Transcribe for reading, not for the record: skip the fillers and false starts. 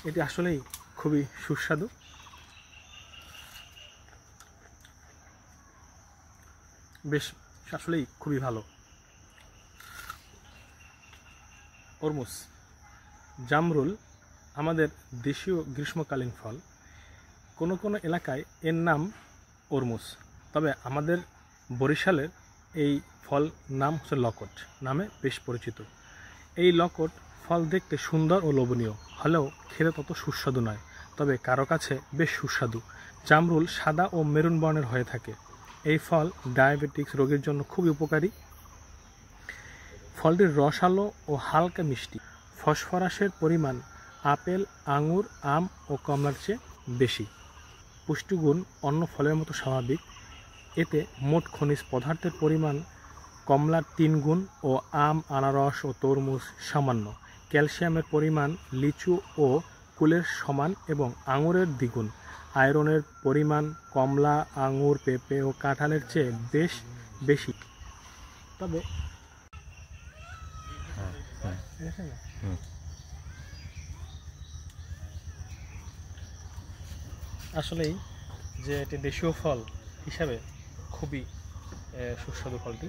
এটি আসলেই খুবই সুস্বাদু। বেশ আসলেই খুবই ভালো। তরমুজ, জামরুল আমাদের দেশীয় গ্রীষ্মকালীন ফল। কোনো কোনো এলাকায় এর নাম তরমুজ, তবে আমাদের বরিশালের এই ফল নাম হচ্ছে লকট নামে বেশ পরিচিত। এই লকট ফল দেখতে সুন্দর ও লোভনীয় হলেও খেতে তত সুস্বাদু নয়, তবে কারো কাছে বেশ সুস্বাদু। জামরুল সাদা ও মেরুন বর্ণের হয়ে থাকে। এই ফল ডায়াবেটিক্স রোগীর জন্য খুবই উপকারী। ফলটির রসালো ও হালকা মিষ্টি। ফসফরাসের পরিমাণ আপেল, আঙুর, আম ও কমলার চেয়ে বেশি। পুষ্টিগুণ অন্য ফলের মতো স্বাভাবিক। এতে মোট খনিজ পদার্থের পরিমাণ কমলার 3 গুণ ও আম, আনারস ও তরমুজ সামান্য। ক্যালসিয়ামের পরিমাণ লিচু ও কুলের সমান এবং আঙুরের দ্বিগুণ। আয়রনের পরিমাণ কমলা, আঙুর, পেঁপে ও কাঁঠালের চেয়ে বেশ বেশি। তবে আসলেই যে এটি দেশীয় ফল হিসাবে খুবই সুস্বাদু ফলটি।